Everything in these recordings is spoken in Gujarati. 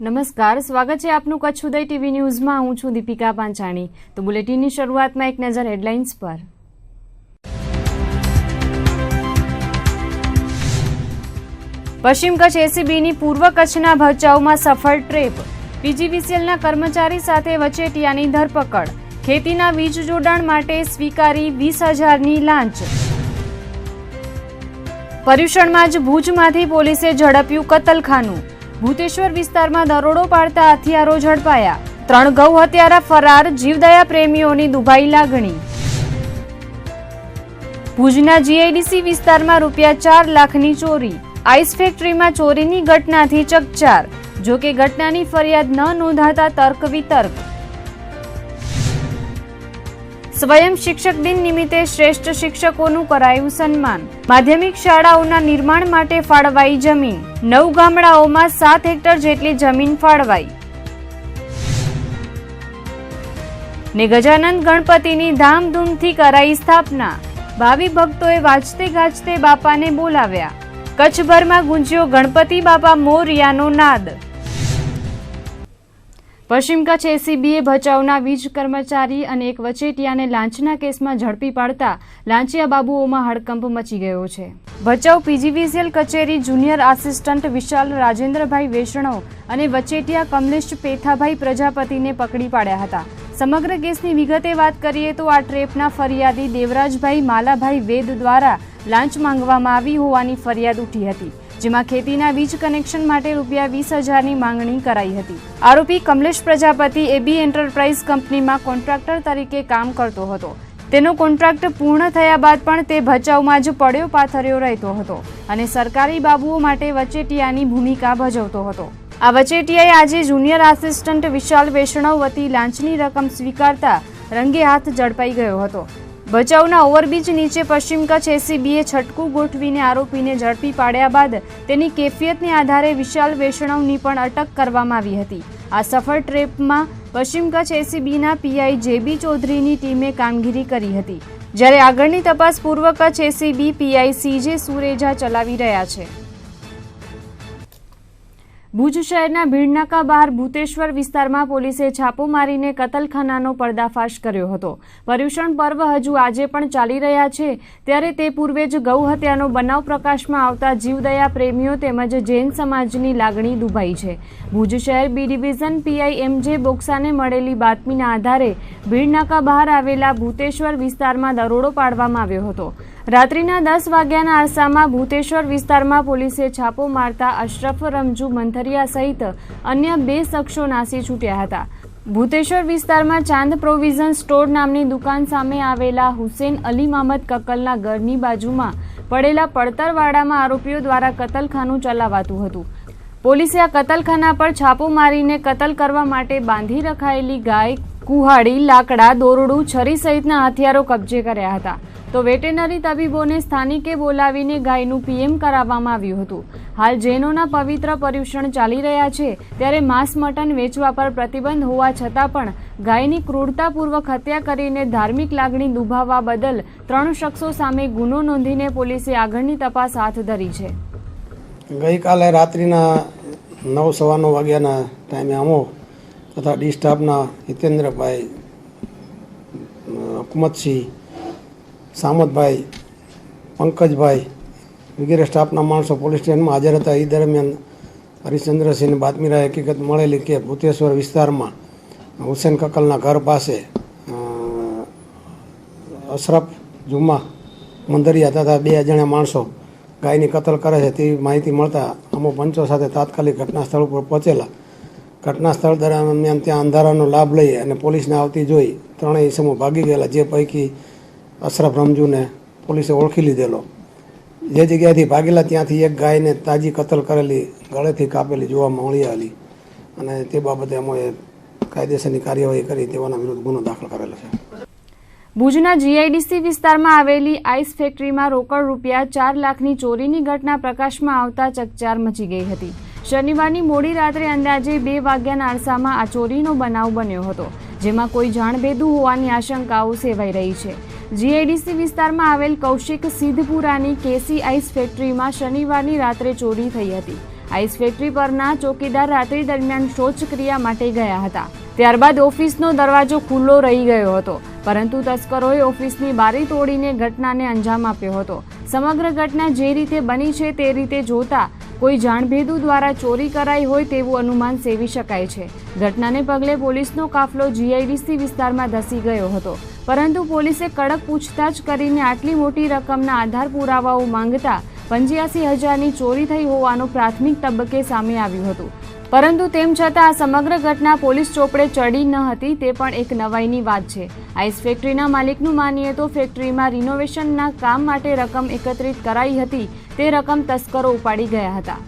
નમસ્કાર, સ્વાગત છે આપનું કચ્છ ઉદય ટીવી ન્યૂઝમાં। હું છું દીપિકા પાંચાણી। તો બુલેટિનની શરૂઆતમાં એક નજર હેડલાઇન્સ પર। પશ્ચિમ કચ્છ એસીબીની પૂર્વ કચ્છના ભચાઉમાં સફળ ટ્રેપ। પીજીવીસીએલના કર્મચારી સાથે વચેટિયાની ધરપકડ। ખેતીના વીજ જોડાણ માટે સ્વીકારી 20,000ની લાંચ। પર્યુષણમાં જ ભુજમાંથી પોલીસે ઝડપ્યું કતલખાનું। ભૂતેશ્વર વિસ્તારમાં દરોડો પાડતા હથિયારો ઝડપાયા। 3 ગૌ હત્યારા ફરાર। જીવદયા પ્રેમીઓની દુભાઈ લાગણી। ભુજના જીઆઈડીસી વિસ્તારમાં ₹4 લાખની ચોરી। આઈસ ફેક્ટરીમાં ચોરીની ઘટનાથી ચકચાર। જોકે ઘટનાની ફરિયાદ ન નોંધાતા તર્ક વિતર્ક। સ્વયં શિક્ષક દિન નિમિત્તે શ્રેષ્ઠ શિક્ષકોનું કરાયું સન્માન। માધ્યમિક શાળાઓના નિર્માણ માટે ફાળવાઈ જમીન। 9 ગામડાઓમાં 7 હેક્ટર જેટલી જમીન ફાળવાઈ। ને ગજાનંદ ગણપતિની ધામધૂમથી કરાઈ સ્થાપના। ભાવિ ભક્તોએ વાજતે ગાજતે બાપાને બોલાવ્યા। કચ્છભરમાં ગુંજ્યો ગણપતિ બાપા મોરિયાનો નાદ। પશ્ચિમ કચ્છ એસીબીએ ભચાઉના વીજ કર્મચારી અને એક વચેટિયાને લાંચના કેસમાં ઝડપી પાડતા લાંચિયા બાબુઓમાં હડકંપ મચી ગયો છે। ભચાઉ પીજીવીસીએલ કચેરી જુનિયર આસિસ્ટન્ટ વિશાલ રાજેન્દ્રભાઈ વેશણવ અને વચેટિયા કમલેશ પેથાભાઈ પ્રજાપતિને પકડી પાડ્યા હતા। સમગ્ર કેસની વિગતે વાત કરીએ તો આ ટ્રેપના ફરિયાદી દેવરાજભાઈ માલાભાઈ વેદ દ્વારા લાંચ માંગવામાં આવી હોવાની ફરિયાદ ઉઠી હતી, જેમાં ખેતીના વીજ કનેક્શન માટે ₹20,000ની માંગણી કરાઈ હતી। આરોપી કમલેશ પ્રજાપતિ એબી એન્ટરપ્રાઇઝ કંપનીમાં કોન્ટ્રાક્ટર તરીકે કામ કરતો હતો। તેનો કોન્ટ્રાક્ટ પૂર્ણ થયા બાદ પણ તે ભચાઉમાં જ પડ્યો પાથર્યો રહેતો હતો અને સરકારી બાબુઓ માટે વચેટિયાની ભૂમિકા ભજવતો હતો। આ વચેટિયાએ આજે જુનિયર આસિસ્ટન્ટ વિશાલ વૈષ્ણવ વતી લાંચની રકમ સ્વીકારતા રંગે હાથ ઝડપાઈ ગયો હતો। ભચાઉના ઓવરબ્રિજ નીચે પશ્ચિમ કચ્છ એસીબીએ છટકું ગોઠવીને આરોપીને ઝડપી પાડ્યા બાદ તેની કેફિયતને આધારે વિશાલ વૈષ્ણવની પણ અટક કરવામાં આવી હતી। આ સફળ ટ્રેપમાં પશ્ચિમ કચ્છ એસીબીના પીઆઈ જેબી ચૌધરીની ટીમે કામગીરી કરી હતી, જ્યારે આગળની તપાસ પૂર્વ Kutch ACB PI CJ Sureja ચલાવી રહ્યા છે। ભુજ શહેરના ભીડનાકા બહાર ભૂતેશ્વર વિસ્તારમાં પોલીસે છાપો મારીને કતલખાનાનો પર્દાફાશ કર્યો હતો। પર્યુષણ પર્વ હજુ આજે પણ ચાલી રહ્યા છે, ત્યારે તે પૂર્વે જ ગૌ હત્યાનો બનાવ પ્રકાશમાં આવતા જીવદયા પ્રેમીઓ તેમજ જૈન સમાજની લાગણી દુભાઈ છે। ભુજ શહેર બી ડિવિઝન પીઆઈ એમજે બોક્સાને મળેલી બાતમીના આધારે ભીડનાકા બહાર આવેલા ભૂતેશ્વર વિસ્તારમાં દરોડો પાડવામાં આવ્યો હતો। રાત્રિના 10 વાગ્યાના અરસામાં ભૂતેશ્વર વિસ્તારમાં પોલીસે છાપો મારતા અશરફ રમજુ મંથરિયા સહિત અન્ય 2 શખ્સો નાસી છૂટ્યા હતા। ભૂતેશ્વર વિસ્તારમાં ચાંદ પ્રોવિઝન સ્ટોર નામની દુકાન સામે આવેલા હુસેન અલી મામદ કકલના ઘરની બાજુમાં પડેલા પડતરવાડામાં આરોપીઓ દ્વારા કતલખાનું ચલાવાતું હતું। પોલીસે આ કતલખાના પર છાપો મારીને કતલ કરવા માટે બાંધી રખાયેલી ગાય, કુહાડી, લાકડા, દોરડું, છરી સહિતના હથિયારો કબજે કર્યા હતા। તો વેટેનરી તબીબોને સ્થાનિકે બોલાવીને ગાયનું પીએમ કરાવવામાં આવ્યું હતું। હાલ જૈનોના પવિત્ર પર્યુષણ ચાલી રહ્યા છે, ત્યારે માંસ મટન વેચવા પર પ્રતિબંધ હોવા છતાં પણ ગાયની ક્રૂરતાપૂર્વક હત્યા કરીને ધાર્મિક લાગણી દુભાવવા બદલ 3 શખ્સો સામે ગુનો નોંધીને પોલીસે આગળની તપાસ હાથ ધરી છે। ગઈકાલે રાત્રિના 9:15 વાગ્યાના ટાઈમે અમો તથા ડી સ્ટાફના હિતેન્દ્રભાઈ, હુકુમતસિંહ, સામતભાઈ, પંકજભાઈ વગેરે સ્ટાફના માણસો પોલીસ સ્ટેશનમાં હાજર હતા। એ દરમિયાન હરિશ્ચંદ્રસિંહને બાતમી રહે હકીકત મળેલી કે ભૂતેશ્વર વિસ્તારમાં હુસેન કકલના ઘર પાસે અશરફ જુમા મંદરિયા તથા 2 અજાણ્યા માણસો ગાયની કતલ કરે છે તેવી માહિતી મળતા અમો પંચો સાથે તાત્કાલિક ઘટના સ્થળ ઉપર પહોંચેલા। ઘટના સ્થળ દરમિયાન ત્યાં અંધારાનો લાભ લઈ અને પોલીસને આવતી જોઈ 3 ઇસમો ભાગી ગયેલા, જે પૈકી અશરફ રમજુને પોલીસે ઓળખી લીધેલો। જે જગ્યાએથી ભાગેલા ત્યાંથી એક ગાયને તાજી કતલ કરેલી, ગળેથી કાપેલી જોવા મળી આવેલી અને તે બાબતે અમોએ કાયદેસરની કાર્યવાહી કરી તેઓના વિરુદ્ધ ગુનો દાખલ કરેલો છે। ભુજના જીઆઈડીસી વિસ્તારમાં આવેલી આઈસ ફેક્ટરીમાં રોકડ ₹4 લાખની ચોરીની ઘટના પ્રકાશમાં આવતા ચકચાર મચી ગઈ હતી। શનિવારની મોડી રાત્રે અંદાજે 2 વાગ્યાના અરસામાં આ ચોરીનો બનાવ બન્યો હતો, જેમાં કોઈ જાણભેદુ હોવાની આશંકાઓ સેવાઈ રહી છે। જીઆઈડીસી વિસ્તારમાં આવેલ કૌશિક સિદ્ધપુરાની કેસી આઈસ ફેક્ટરીમાં શનિવારની રાત્રે ચોરી થઈ હતી। આઈસ ફેક્ટરી પરના ચોકીદાર રાત્રિ દરમિયાન શૌચક્રિયા માટે ગયા હતા. ત્યારબાદ ઓફિસનો દરવાજો ખુલ્લો રહી ગયો હતો, પરંતુ તસ્કરોએ ઓફિસની બારી તોડીને ઘટનાને અંજામ આપ્યો હતો. સમગ્ર ઘટના જે રીતે બની છે તે રીતે જોતા કોઈ જાણભેદુ દ્વારા ચોરી કરાઈ હોય તેવું અનુમાન સેવી શકાય છે. ઘટનાને પગલે પોલીસનો કાફલો જીઆઈડીસી વિસ્તારમાં ધસી ગયો હતો, પરંતુ પોલીસે કડક પૂછતાછ કરીને આટલી મોટી રકમના આધાર પુરાવાઓ માંગતા 85,000ની ચોરી થઈ હોવાનું પ્રાથમિક તબક્કે સામે આવ્યું હતું. પરંતુ તેમ છતાં આ સમગ્ર ઘટના પોલીસ ચોપડે ચડી ન હતી તે પણ એક નવાઈની વાત છે. આઈસ ફેક્ટરીના માલિકનું માનીએ તો ફેક્ટરીમાં રિનોવેશનના કામ માટે રકમ એકત્રિત કરાઈ હતી, તે રકમ તસ્કરો ઉપાડી ગયા હતા.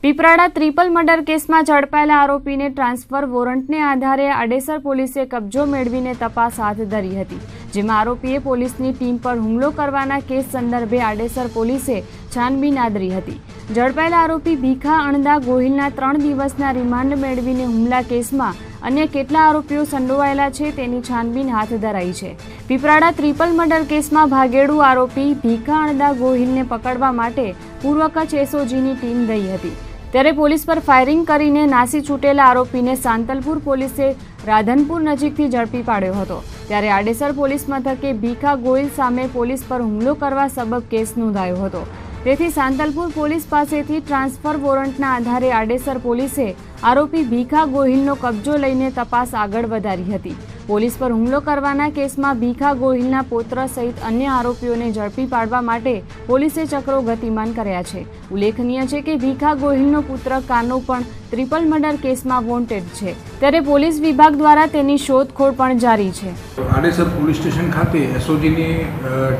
પીપરાડા ટ્રિપલ મર્ડર કેસમાં ઝડપાયેલા આરોપીને ટ્રાન્સફર વોરંટને આધારે આડેસર પોલીસે કબજો મેળવીને તપાસ હાથ ધરી હતી, જેમાં આરોપીએ પોલીસની ટીમ પર હુમલો કરવાના કેસ સંદર્ભે આડેસર પોલીસે છાનબીન આદરી હતી. ઝડપાયેલા આરોપી ભીખા અણદા ગોહિલના 3 દિવસના રિમાન્ડ મેળવીને હુમલા કેસમાં અન્ય કેટલા આરોપીઓ સંડોવાયેલા છે તેની છાનબીન હાથ ધરાઈ છે. પીપરાડા ટ્રિપલ મર્ડર કેસમાં ભાગેડુ આરોપી ભીખા અણદા ગોહિલને પકડવા માટે પૂર્વ કચ્છ એસઓજીની ટીમ ગઈ હતી, ત્યારે પોલીસ પર ફાયરિંગ કરીને નાસી છૂટેલા આરોપીને સાંતલપુર પોલીસે રાધનપુર નજીકથી ઝડપી પાડ્યો હતો. ત્યારે આડેસર પોલીસ મથકે ભીખા ગોહિલ સામે પોલીસ પર હુમલો કરવા સબબ કેસ નોંધાયો હતો. તેથી સાંતલપુર પોલીસ પાસેથી ટ્રાન્સફર વોરંટના આધારે આડેસર પોલીસે આરોપી ભીખા ગોહિલનો કબજો લઈને તપાસ આગળ વધારી હતી. પોલીસ પર હુમલો કરવાના કેસમાં ભીખા ગોહિલના પુત્ર સહિત અન્ય આરોપીઓને ઝડપી પાડવા માટે પોલીસે ચક્રો ગતિમાન કર્યા છે. ઉલ્લેખનીય છે કે ભીખા ગોહિલનો પુત્ર કાનો પણ ટ્રિપલ મર્ડર કેસમાં વોન્ટેડ છે, ત્યારે પોલીસ વિભાગ દ્વારા તેની શોધખોળ પણ જારી છે. આડેસર પોલીસ સ્ટેશન ખાતે એસઓજીની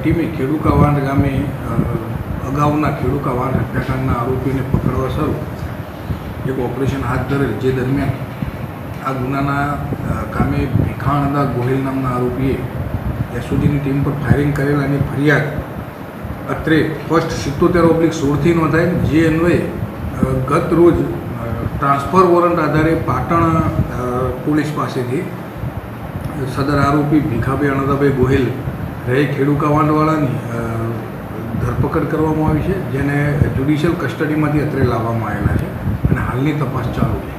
ટીમે ખેડૂકાવાડ ગામે અગાઉના ખેડૂકાવાડ હત્યાકાંડના આરોપીને પકડવા શરૂ એક ઓપરેશન હાથ ધરેલ, જે દરમિયાન આ ગુનાના કામે ભીખા અણદા ગોહિલ નામના આરોપીએ એસઓજીની ટીમ પર ફાયરિંગ કરેલ અને ફરિયાદ અત્રે ફર્સ્ટ 77/16 નોંધાયેલ, જે અન્વયે ગત રોજ ટ્રાન્સફર વોરંટ આધારે પાટણ પોલીસ પાસેથી સદર આરોપી ભીખાભાઈ અણદાભાઈ ગોહિલ રહે ખેડૂકાવાડવાળાની ધરપકડ કરવામાં આવી છે, જેને જ્યુડિશિયલ કસ્ટડીમાંથી અત્રે લાવવામાં આવેલા છે અને હાલની તપાસ ચાલુ છે.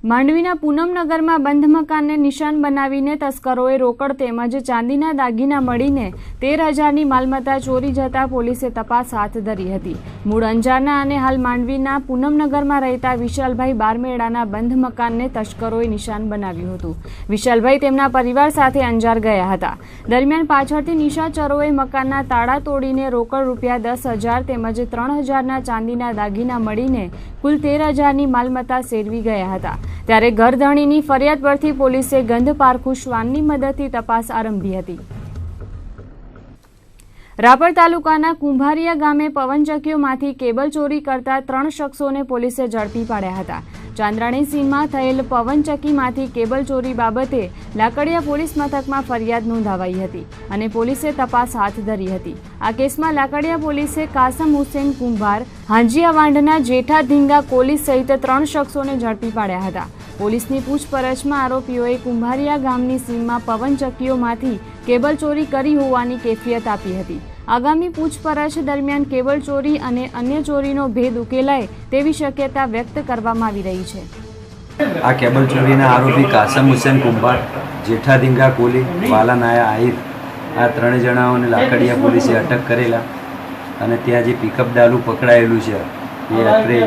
માંડવીના પૂનમનગરમાં બંધ મકાનને નિશાન બનાવીને તસ્કરોએ રોકડ તેમજ ચાંદીના દાગીના મળીને 13,000ની માલમત્તા ચોરી જતા પોલીસે તપાસ હાથ ધરી હતી. મૂળ અંજારના અને હાલ માંડવીના પૂનમનગરમાં રહેતા વિશાલભાઈ બારમેડાના બંધ મકાનને તસ્કરોએ નિશાન બનાવ્યું હતું. વિશાલભાઈ તેમના પરિવાર સાથે અંજાર ગયા હતા. દરમિયાન પાછળથી નિશાચરોએ મકાનના તાળા તોડીને રોકડ રૂપિયા 10,000 તેમજ 3,000ના ચાંદીના દાગીના મળીને કુલ 13,000ની માલમત્તા સેરવી ગયા હતા. ત્યારે ઘરધણીની ફરિયાદ પરથી પોલીસે ગંધ પારખું શ્વાનની મદદથી તપાસ આરંભી હતી. રાપર તાલુકાના કુંભારિયા ગામે પવનચક્કીઓમાંથી કેબલ ચોરી કરતા 3 શખ્સોને પોલીસે ઝડપી પાડ્યા હતા. ચાંદ્રાણી સીમમાં થયેલ પવનચક્કીમાંથી કેબલ ચોરી બાબતે લાકડિયા પોલીસ મથકમાં ફરિયાદ નોંધાવાઈ હતી અને પોલીસે તપાસ હાથ ધરી હતી. આ કેસમાં લાકડિયા પોલીસે કાસમ હુસેન કુંભાર, હાંજિયા વાંઢના જેઠા ધીંગા કોલી સહિત 3 શખ્સોને ઝડપી પાડ્યા હતા. પોલીસની પૂછપરછમાં આરોપીઓએ કુંભારિયા ગામની સીમમાં પવનચક્કીઓમાંથી કેબલ ચોરી કરી હોવાની કેફિયત આપી હતી. આગામી પૂછપરછ દરમિયાન કેબલ ચોરી અને અન્ય ચોરીનો ભેદ ઉકેલાય તેવી શક્યતા વ્યક્ત કરવામાં આવી રહી છે. આ કેબલ ચોરીના આરોપી કાસમ હુસેન કુંભાર, જેઠા ધીંગા કોલી, વાલા નાયા આહિર, આ 3 જણાઓને લાકડિયા પોલીસે અટક કરેલા અને ત્યાં જે પિકઅપ ડાલું પકડાયેલું છે એ અત્રે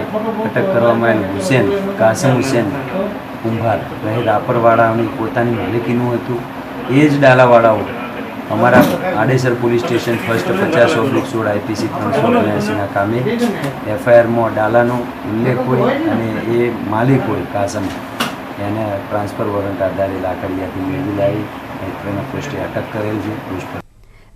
અટક કરવામાં આવેલું હુસેન કાસમ હુસેન કુંભાર રહે રાપરવાળાની પોતાની માલિકીનું હતું. એ જ ડાલાવાળાઓ અમારા Adesar police station first 50/16 IPC 382ના કામે એફઆઈઆરમાં ડાલાનો ઉલ્લેખ હોય અને એ માલિક હોય કાસમ, એને ટ્રાન્સફર વોરંટ આધારે લાકડિયાથી મેળવી લાવી એના પોસ્ટે અટક કરેલ છે.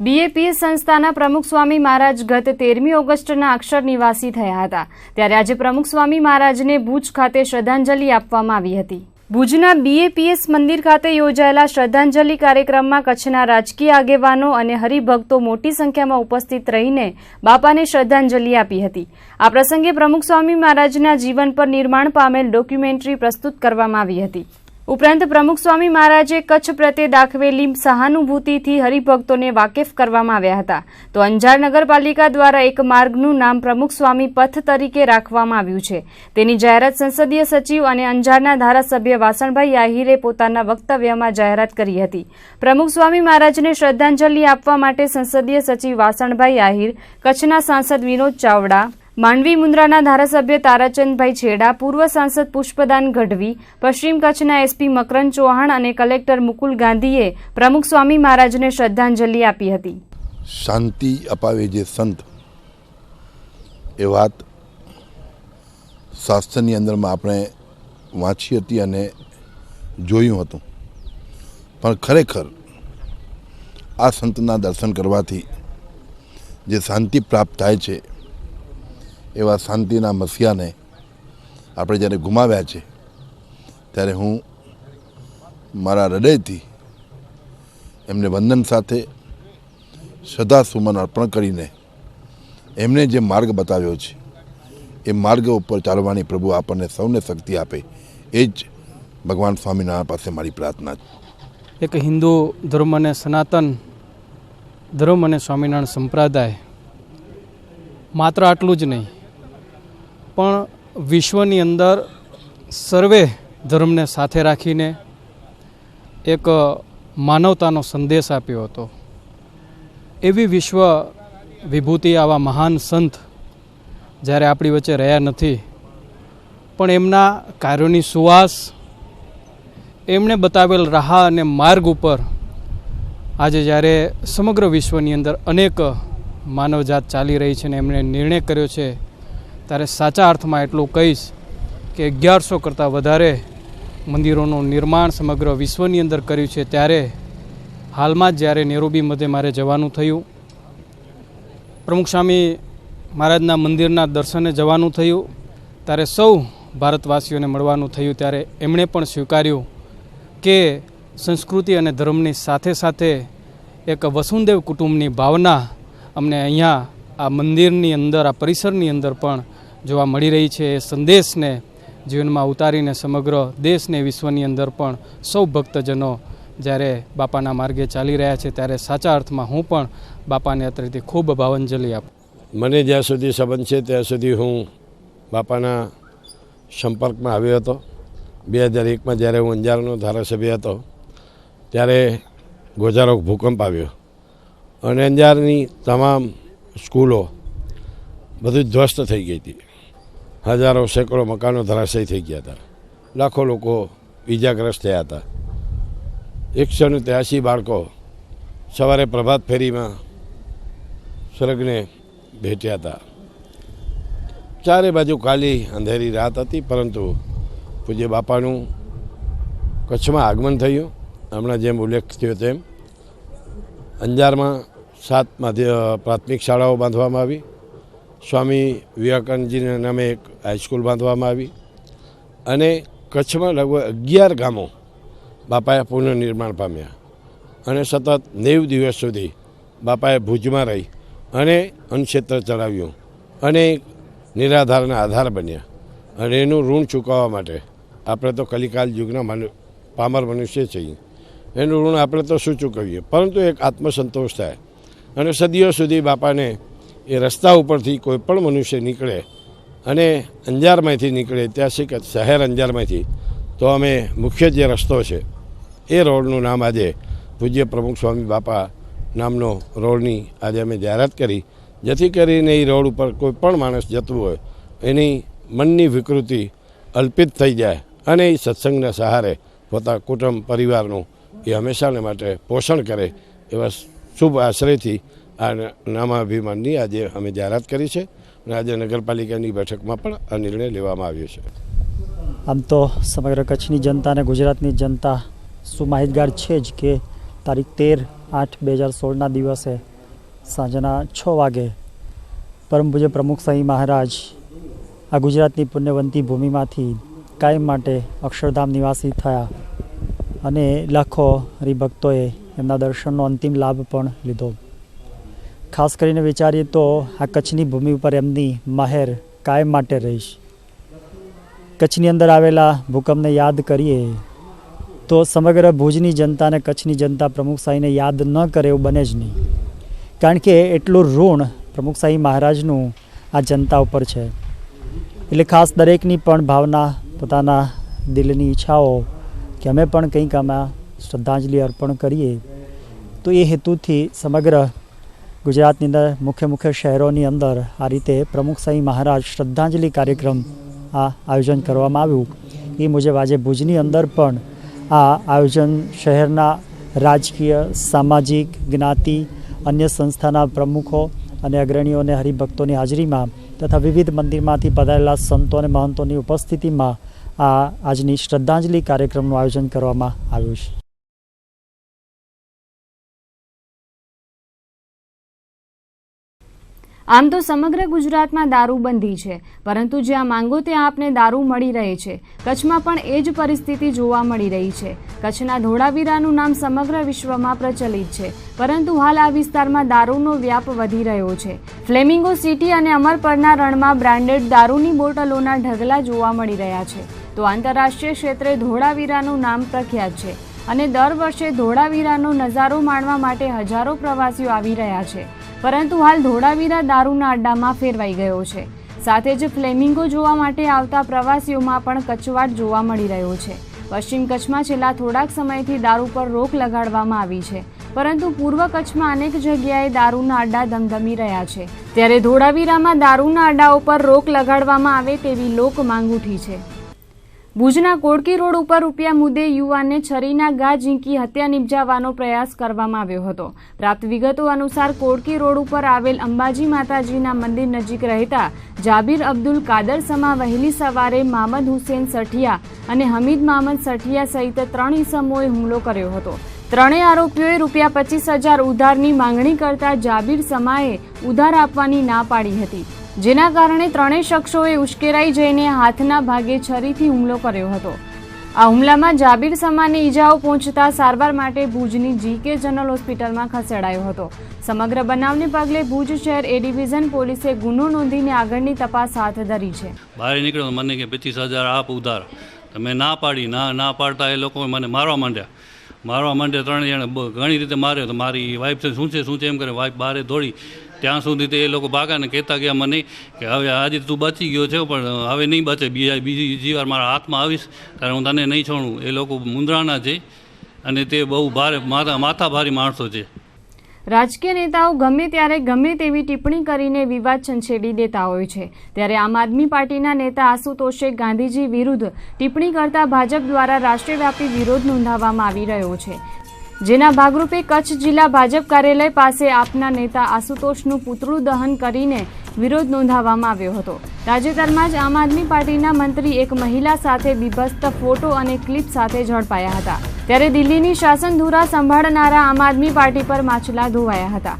બીએપીએસ સંસ્થાના પ્રમુખ સ્વામી મહારાજ ગત 13મી ઓગસ્ટના અક્ષર નિવાસી થયા હતા, ત્યારે આજે પ્રમુખ સ્વામી મહારાજને ભુજ ખાતે શ્રદ્ધાંજલિ આપવામાં આવી હતી. ભુજના બીએપીએસ મંદિર ખાતે યોજાયેલા શ્રદ્ધાંજલિ કાર્યક્રમમાં કચ્છના રાજકીય આગેવાનો અને હરિભક્તો મોટી સંખ્યામાં ઉપસ્થિત રહીને બાપાને શ્રદ્ધાંજલિ આપી હતી. આ પ્રસંગે પ્રમુખ સ્વામી મહારાજના જીવન પર નિર્માણ પામેલ ડોક્યુમેન્ટરી પ્રસ્તુત કરવામાં આવી હતી. ઉપરાંત પ્રમુખ સ્વામી મહારાજે કચ્છ પ્રત્યે દાખવેલી સહાનુભૂતિથી હરિભક્તોને વાકેફ કરવામાં આવ્યા હતા. તો અંજાર નગરપાલિકા દ્વારા એક માર્ગનું નામ પ્રમુખ સ્વામી પથ તરીકે રાખવામાં આવ્યું છે. તેની જાહેરાત સંસદીય સચિવ અને અંજારના ધારાસભ્ય વાસણભાઈ આહિરે પોતાના વક્તવ્યમાં જાહેરાત કરી હતી. પ્રમુખ સ્વામી મહારાજને શ્રદ્ધાંજલિ આપવા માટે સંસદીય સચિવ વાસણભાઈ આહિર, કચ્છના સાંસદ વિનોદ ચાવડા, માંડવી મુન્દ્રાના ધારાસભ્ય તારાચંદભાઈ છેડા, પૂર્વ સાંસદ પુષ્પદાન ગઢવી, પશ્ચિમ કચ્છના એસપી મકરંદ ચૌહાણ અને કલેક્ટર મુકુલ ગાંધીએ પ્રમુખ સ્વામી મહારાજને શ્રદ્ધાંજલિ આપી હતી. શાંતિ અપાવે જે સંત, એ વાત શાસ્ત્રની અંદરમાં આપણે વાંચી હતી અને જોયું હતું. પણ ખરેખર આ સંતના દર્શન કરવાથી જે શાંતિ પ્રાપ્ત થાય છે, એવા શાંતિના મસીહાને આપણે જ્યારે ગુમાવ્યા છે, ત્યારે હું મારા હૃદયથી એમને વંદન સાથે શ્રદ્ધાસુમન અર્પણ કરીને એમને જે માર્ગ બતાવ્યો છે, એ માર્ગ ઉપર ચાલવાની પ્રભુ આપણને સૌને શક્તિ આપે, એ જ ભગવાન સ્વામિનારાયણ પાસે મારી પ્રાર્થના છે. એક હિન્દુ ધર્મ અને સનાતન ધર્મ અને સ્વામિનારાયણ સંપ્રદાય માત્ર આટલું જ નહીં, પણ વિશ્વની અંદર સર્વે ધર્મને સાથે રાખીને એક માનવતાનો સંદેશ આપ્યો હતો. એવી વિશ્વ વિભૂતિ આવા મહાન સંત જ્યારે આપણી વચ્ચે રહ્યા નથી, પણ એમના કાર્યોની સુવાસ, એમણે બતાવેલ રાહ અને માર્ગ ઉપર આજે જ્યારે સમગ્ર વિશ્વની અંદર અનેક માનવજાત ચાલી રહી છે ને એમણે નિર્ણય કર્યો છે, ત્યારે સાચા અર્થમાં એટલું કહીશ કે 1100 કરતાં વધારે મંદિરોનું નિર્માણ સમગ્ર વિશ્વની અંદર કર્યું છે. ત્યારે હાલમાં જ જ્યારે નેરોબી મધ્યે મારે જવાનું થયું, પ્રમુખ સ્વામી મહારાજના મંદિરના દર્શને જવાનું થયું, ત્યારે સૌ ભારતવાસીઓને મળવાનું થયું. ત્યારે એમણે પણ સ્વીકાર્યું કે સંસ્કૃતિ અને ધર્મની સાથે સાથે એક વસુંદેવ કુટુંબની ભાવના અમને અહીંયા આ મંદિરની અંદર, આ પરિસરની અંદર પણ જોવા મળી રહી છે. એ સંદેશને જીવનમાં ઉતારીને સમગ્ર દેશને વિશ્વની અંદર પણ સૌ ભક્તજનો જ્યારે બાપાના માર્ગે ચાલી રહ્યા છે, ત્યારે સાચા અર્થમાં હું પણ બાપાને અત્રેથી ખૂબ ભાવાંજલિ આપું. મને જ્યાં સુધી સંબંધ છે ત્યાં સુધી હું બાપાના સંપર્કમાં આવ્યો હતો. 2001માં જ્યારે હું અંજારનો ધારાસભ્ય હતો, ત્યારે ગોજારો ભૂકંપ આવ્યો અને અંજારની તમામ સ્કૂલો બધું ધ્વસ્ત થઈ ગઈ હતી. હજારો સેંકડો મકાનો ધરાશયી થઈ ગયા હતા. લાખો લોકો ઈજાગ્રસ્ત થયા હતા. 183 બાળકો સવારે પ્રભાત ફેરીમાં સ્વર્ગને ભેટ્યા હતા. ચારે બાજુ કાલી અંધેરી રાત હતી, પરંતુ પૂજ્ય બાપાનું કચ્છમાં આગમન થયું. હમણાં જેમ ઉલ્લેખ થયો તેમ અંજારમાં 7 પ્રાથમિક શાળાઓ બાંધવામાં આવી. સ્વામી વિવેકાનંદજીના નામે એક હાઈસ્કૂલ બાંધવામાં આવી અને કચ્છમાં લગભગ 11 ગામો બાપાએ પુનઃનિર્માણ પામ્યા અને સતત 90 દિવસ સુધી બાપાએ ભુજમાં રહી અને અન્નક્ષેત્ર ચલાવ્યું અને નિરાધારના આધાર બન્યા. અને એનું ઋણ ચૂકવવા માટે આપણે તો કલિકાલ યુગના પામર મનુષ્ય છીએ, એનું ઋણ આપણે તો શું ચૂકવીએ, પરંતુ એક આત્મસંતોષ થાય. અને સદીઓ સુધી બાપાને એ રસ્તા ઉપરથી કોઈ પણ મનુષ્ય નીકળે અને અંજારમાંથી નીકળે, ઐતિહાસિક શહેર અંજારમાંથી, તો અમે મુખ્ય જે રસ્તો છે એ રોડનું નામ આજે પૂજ્ય પ્રમુખ સ્વામી બાપા નામનો રોડની આજે અમે જાહેરાત કરી, જેથી કરીને એ રોડ ઉપર કોઈ પણ માણસ જતું હોય એની મનની વિકૃતિ અલ્પિત થઈ જાય અને એ સત્સંગના સહારે પોતાના કુટુંબ પરિવારનું એ હંમેશાને માટે પોષણ કરે, એવા શુભ આશ્રયથી આ નામાભિમાનની આજે અમે જાહેરાત કરી છે અને આજે નગરપાલિકાની બેઠકમાં પણ આ નિર્ણય લેવામાં આવ્યો છે. આમ તો સમગ્ર કચ્છની જનતા અને ગુજરાતની જનતા સુમાહિતગાર છે જ કે તારીખ 13/8/2016ના દિવસે સાંજના 6 વાગે પરમ પૂજ્ય પ્રમુખ સ્વામી મહારાજ આ ગુજરાતની પુણ્યવંતી ભૂમિમાંથી કાયમ માટે અક્ષરધામ નિવાસી થયા અને લાખો હરિભક્તોએ એમના દર્શનનો અંતિમ લાભ પણ લીધો. ખાસ કરીને વિચારીએ તો આ કચ્છની ભૂમિ ઉપર એમની મહેર કાયમ માટે રહીશ. કચ્છની અંદર આવેલા ભૂકંપને યાદ કરીએ તો સમગ્ર ભુજની જનતા અને કચ્છની જનતા પ્રમુખશાહીને યાદ ન કરે એવું બને જ નહીં, કારણ કે એટલું ઋણ પ્રમુખશાહી મહારાજનું આ જનતા ઉપર છે. એટલે ખાસ દરેકની પણ ભાવના, પોતાના દિલની ઈચ્છાઓ કે અમે પણ કંઈક આમાં શ્રદ્ધાંજલિ અર્પણ કરીએ, તો એ હેતુથી સમગ્ર ગુજરાતની અંદર મુખ્ય શહેરોની અંદર આ રીતે પ્રમુખશાહી મહારાજ શ્રદ્ધાંજલિ કાર્યક્રમ આ આયોજન કરવામાં આવ્યું. એ મુજબ આજે ભુજની અંદર પણ આ આયોજન શહેરના રાજકીય, સામાજિક, જ્ઞાતિ, અન્ય સંસ્થાના પ્રમુખો અને અગ્રણીઓને હરિભક્તોની હાજરીમાં તથા વિવિધ મંદિરમાંથી પધારેલા સંતો અને મહંતોની ઉપસ્થિતિમાં આ આજની શ્રદ્ધાંજલિ કાર્યક્રમનું આયોજન કરવામાં આવ્યું છે. આમ તો સમગ્ર ગુજરાતમાં દારૂબંધી છે, પરંતુ જ્યાં માંગો ત્યાં આપને દારૂ મળી રહે છે. કચ્છમાં પણ એ જ પરિસ્થિતિ જોવા મળી રહી છે. કચ્છના ધોળાવીરાનું નામ સમગ્ર વિશ્વમાં પ્રચલિત છે, પરંતુ હાલ આ વિસ્તારમાં દારૂનો વ્યાપ વધી રહ્યો છે. ફ્લેમિંગો સિટી અને અમરપરના રણમાં બ્રાન્ડેડ દારૂની બોટલોના ઢગલા જોવા મળી રહ્યા છે. તો આંતરરાષ્ટ્રીય ક્ષેત્રે ધોળાવીરાનું નામ પ્રખ્યાત છે અને દર વર્ષે ધોળાવીરાનો નજારો માણવા માટે હજારો પ્રવાસીઓ આવી રહ્યા છે. પરંતુ હાલ ધોળાવીરા દારૂના અડ્ડામાં ફેરવાઈ ગયો છે. સાથે જ ફ્લેમિંગો જોવા માટે આવતા પ્રવાસીઓમાં પણ કચવાટ જોવા મળી રહ્યો છે. પશ્ચિમ કચ્છમાં છેલ્લા થોડાક સમયથી દારૂ પર રોક લગાડવામાં આવી છે, પરંતુ પૂર્વ કચ્છમાં અનેક જગ્યાએ દારૂના અડ્ડા ધમધમી રહ્યા છે. ત્યારે ધોળાવીરામાં દારૂના અડ્ડાઓ પર રોક લગાડવામાં આવે તેવી લોક માંગ ઉઠી છે. ભુજના કોડકી રોડ ઉપર રૂપિયા મુદ્દે યુવાનને છરીના ઘા ઝીંકી હત્યા નિપજાવવાનો પ્રયાસ કરવામાં આવ્યો હતો. પ્રાપ્ત વિગતો અનુસાર કોડકી રોડ ઉપર આવેલ અંબાજી માતાજીના મંદિર નજીક રહેતા જાબીર અબ્દુલ કાદર સમા વહેલી સવારે મામદ હુસેન સઠિયા અને હમીદ મામદ સઠિયા સહિત 3 ઈસમોએ હુમલો કર્યો હતો. ત્રણેય આરોપીઓએ રૂપિયા 25,000 ઉધારની માંગણી કરતા જાબીર સમાએ ઉધાર આપવાની ના પાડી હતી, જેના કારણે ત્રણેય શખ્સોએ ઉશ્કેરાઈ જઈને હાથના ભાગે છરીથી હુમલો કર્યો હતો. આ હુમલામાં જાબીર સમાને ઈજાઓ પહોંચતા સારવાર માટે ભુજની GK જનરલ હોસ્પિટલમાં ખસેડાયો હતો. સમગ્ર બનાવને પગલે ભુજ શહેર A ડિવિઝન પોલીસે ગુનો નોંધીને આગળની તપાસ હાથ ધરી છે. બહાર નીકળ્યો મને કે 25,000 આપ ઉધાર, તમે ના પાડી, ના પાડતા એ લોકો મને મારવા માંડ્યા. 3 જણા ઘણી રીતે માર્યો. તો મારી વાઈફ શું છે એમ કરે, વાઈફ બહાર દોડી. ત્યાં સુધી તો એ લોકો ભાગાને કહેતા ગયા મને કે હવે આજે તું બચી ગયો છે, પણ હવે નહીં બચે, બીજી વાર મારા હાથમાં આવીશ ત્યારે હું તને નહીં છોડું. એ લોકો મુંદ્રાના છે અને તે બહુ ભારે માથાભારી માણસો છે. રાજકીય નેતાઓ ગમે ત્યારે ગમે તેવી ટિપ્પણી કરીને વિવાદ છંછેડી દેતા હોય છે. ત્યારે આમ આદમી પાર્ટીના નેતા આશુતોષે ગાંધીજી વિરુદ્ધ ટિપ્પણી કરતા ભાજપ દ્વારા રાષ્ટ્રવ્યાપી વિરોધ નોંધાવવામાં આવી રહ્યો છે. જેના ભાગરૂપે કચ્છ જિલ્લા ભાજપ કાર્યાલય પાસે આપના નેતા આશુતોષનું પુતળું દહન કરીને વિરોધ નોંધાવવામાં આવ્યો હતો. તાજેતરમાં જ આમ આદમી પાર્ટીના મંત્રી એક મહિલા સાથે બીભત્સ ફોટો અને ક્લિપ સાથે ઝડપાયા હતા. ત્યારે દિલ્હીની શાસન ધુરા સંભાળનારા આમ આદમી પાર્ટી પર માછલા ધોવાયા હતા.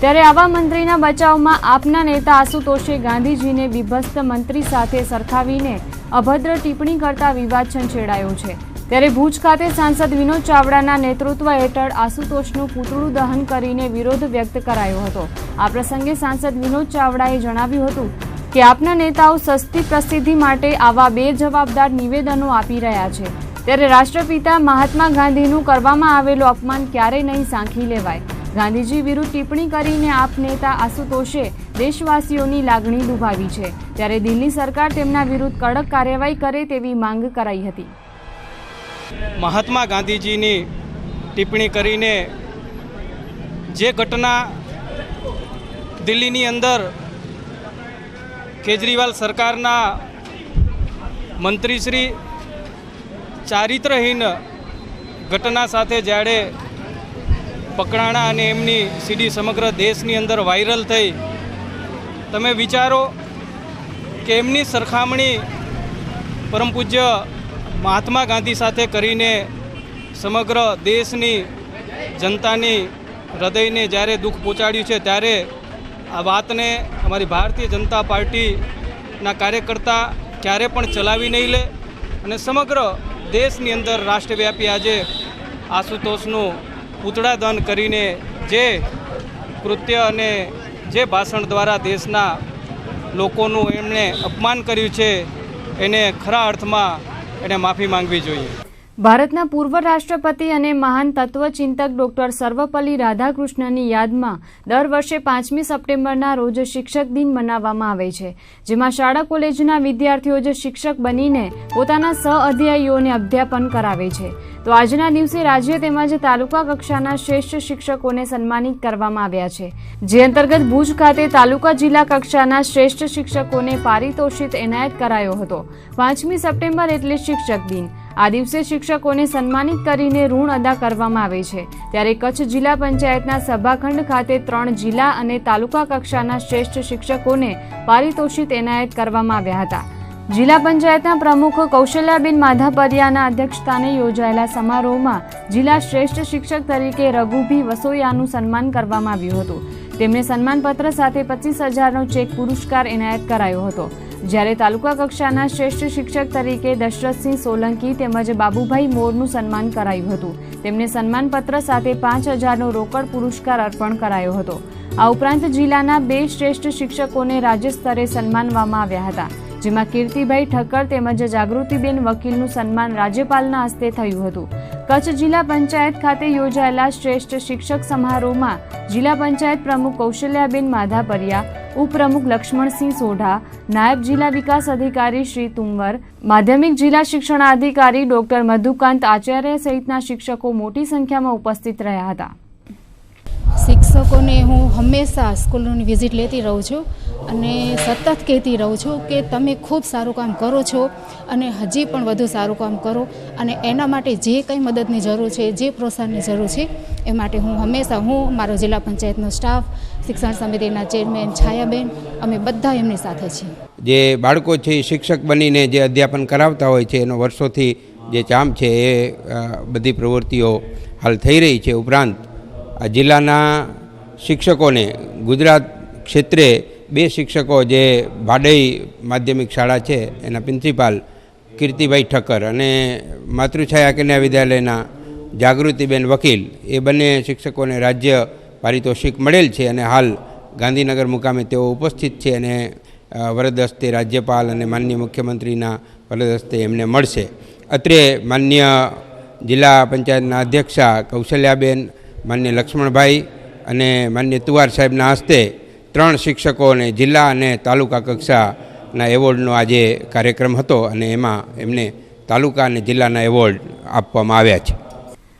ત્યારે આવા મંત્રીના બચાવમાં આપના નેતા આશુતોષે ગાંધીજીને બીભત્સ મંત્રી સાથે સરખાવીને અભદ્ર ટિપ્પણી કરતા વિવાદ છંછેડાયો છે. ત્યારે ભુજ ખાતે સાંસદ વિનોદ ચાવડાના નેતૃત્વ હેઠળ આશુતોષનું પુતળું દહન કરીને વિરોધ વ્યક્ત કરાયો હતો. આ પ્રસંગે સાંસદ વિનોદ ચાવડાએ જણાવ્યું હતું કે આપના નેતાઓ સસ્તી પ્રસિદ્ધિ માટે આવા બેજવાબદાર નિવેદનો આપી રહ્યા છે. ત્યારે રાષ્ટ્રપિતા મહાત્મા ગાંધીનું કરવામાં આવેલું અપમાન ક્યારેય નહીં સાંખી લેવાય. ગાંધીજી વિરુદ્ધ ટિપ્પણી કરીને આપ નેતા આશુતોષે દેશવાસીઓની લાગણી દુભાવી છે. ત્યારે દિલ્હી સરકાર તેમના વિરુદ્ધ કડક કાર્યવાહી કરે તેવી માંગ કરાઈ હતી. મહાત્મા ગાંધીજીની ટિપ્પણી કરીને જે ઘટના દિલ્હીની અંદર કેજરીવાલ સરકારના મંત્રીશ્રી ચારિત્રહીન ઘટના સાથે જ્યારે પકડાણા અને એમની સીડી સમગ્ર દેશની અંદર વાયરલ થઈ, તમે વિચારો કે એમની સરખામણી પરમ પૂજ્ય મહાત્મા ગાંધી સાથે કરીને સમગ્ર દેશની જનતાની હૃદયને જ્યારે દુઃખ પહોંચાડ્યું છે, ત્યારે આ વાતને અમારી ભારતીય જનતા પાર્ટીના કાર્યકર્તા ક્યારે પણ ચલાવી નહીં લે અને સમગ્ર દેશની અંદર રાષ્ટ્રવ્યાપી આજે આશુતોષનું પૂતળા દહન કરીને જે કૃત્ય અને જે ભાષણ દ્વારા દેશના લોકોનું એમણે અપમાન કર્યું છે, એને ખરા અર્થમાં એને માફી માંગવી જોઈએ. ભારતના પૂર્વ રાષ્ટ્રપતિ અને મહાન તત્વચિંતક ડોક્ટર સર્વપલ્લી રાધાકૃષ્ણનની યાદમાં દર વર્ષે 5મી સપ્ટેમ્બરના રોજ શિક્ષક દિન મનાવવામાં આવે છે, જેમાં શાળા કોલેજના વિદ્યાર્થીઓ જ શિક્ષક બનીને પોતાના સહઅધ્યાયીઓને અધ્યાપન કરાવે છે. તો આજના દિવસે રાજ્ય તેમજ તાલુકા કક્ષાના શ્રેષ્ઠ શિક્ષકોને સન્માનિત કરવામાં આવ્યા છે, જે અંતર્ગત ભુજ ખાતે તાલુકા જિલ્લા કક્ષાના શ્રેષ્ઠ શિક્ષકોને પારિતોષિક એનાયત કરાયો હતો. 5મી સપ્ટેમ્બર એટલે શિક્ષક દિન. આ દિવસે શિક્ષકોને સન્માનિત કરીને ઋણ અદા કરવામાં આવે છે. ત્યારે કચ્છ જિલ્લા પંચાયતના સભાખંડ ખાતે 3 જિલ્લા અને તાલુકા કક્ષાના શ્રેષ્ઠ શિક્ષકોને પારિતોષિક એનાયત કરવામાં આવ્યા હતા. જિલ્લા પંચાયતના પ્રમુખ કૌશલ્યાબેન માધાપરિયાના અધ્યક્ષસ્થાને યોજાયેલા સમારોહમાં જિલ્લા શ્રેષ્ઠ શિક્ષક તરીકે રઘુભી વસોયાનું સન્માન કરવામાં આવ્યું હતું. તેમને સન્માનપત્ર સાથે 25,000નો ચેક પુરસ્કાર એનાયત કરાયો હતો. જ્યારે તાલુકા કક્ષાના શ્રેષ્ઠ શિક્ષક તરીકે દશરથસિંહ સોલંકી તેમજ બાબુભાઈ મોરનું સન્માન કરાયું હતું. તેમને સન્માનપત્ર સાથે 5,000નો રોકડ પુરસ્કાર અર્પણ કરાયો હતો. આ ઉપરાંત જિલ્લાના 2 શ્રેષ્ઠ શિક્ષકોને રાજ્ય સ્તરે સન્માનવામાં આવ્યા હતા, જેમાં કીર્તિભાઈ ઠક્કર તેમજ જાગૃતિબેન વકીલનું સન્માન રાજ્યપાલના હસ્તે થયું હતું. કચ્છ જિલ્લા પંચાયત ખાતે યોજાયેલા શ્રેષ્ઠ શિક્ષક સમારોહમાં જિલ્લા પંચાયત પ્રમુખ કૌશલ્યાબેન માધાપરિયા, ઉપપ્રમુખ લક્ષ્મણસિંહ સોઢા, નાયબ જિલ્લા વિકાસ અધિકારી શ્રી તુંવર, માધ્યમિક જિલ્લા શિક્ષણાધિકારી ડોક્ટર મધુકાંત આચાર્ય સહિતના શિક્ષકો મોટી સંખ્યામાં ઉપસ્થિત રહ્યા હતા. શિક્ષકોને હું હંમેશા સ્કૂલોની વિઝિટ લેતી રહું છું અને સતત કહેતી રહું છું કે તમે ખૂબ સારું કામ કરો છો અને હજી પણ વધુ સારું કામ કરો, અને એના માટે જે કંઈ મદદની જરૂર છે, જે પ્રોત્સાહનની જરૂર છે, એ માટે હું હંમેશા મારો જિલ્લા પંચાયતનો સ્ટાફ, શિક્ષણ સમિતિના ચેરમેન છાયાબેન, અમે બધા એમની સાથે છીએ. જે બાળકો છે શિક્ષક બનીને જે અધ્યાપન કરાવતા હોય છે, એનો વર્ષોથી જે ચામ છે એ બધી પ્રવૃત્તિઓ હાલ થઈ રહી છે. ઉપરાંત આ જિલ્લાના શિક્ષકોને ગુજરાત ક્ષેત્રે 2 શિક્ષકો જે ભાડઈ માધ્યમિક શાળા છે એના પ્રિન્સિપાલ કીર્તિભાઈ ઠક્કર અને માતૃછાયા કન્યા વિદ્યાલયના જાગૃતિબેન વકીલ, એ બંને શિક્ષકોને રાજ્ય પારિતોષિક મળેલ છે અને હાલ ગાંધીનગર મુકામે તેઓ ઉપસ્થિત છે અને વરદ હસ્તે રાજ્યપાલ અને માનનીય મુખ્યમંત્રીના વરદ હસ્તે એમને મળશે. અત્રે માનનીય જિલ્લા પંચાયતના અધ્યક્ષા કૌશલ્યાબેન, માન્ય લક્ષ્મણભાઈ અને માન્ય તુવાર સાહેબના હસ્તે 3 શિક્ષકોને જિલ્લા અને તાલુકા કક્ષાના એવોર્ડનો આજે કાર્યક્રમ હતો અને એમાં એમને તાલુકા અને જિલ્લાના એવોર્ડ આપવામાં આવ્યા છે.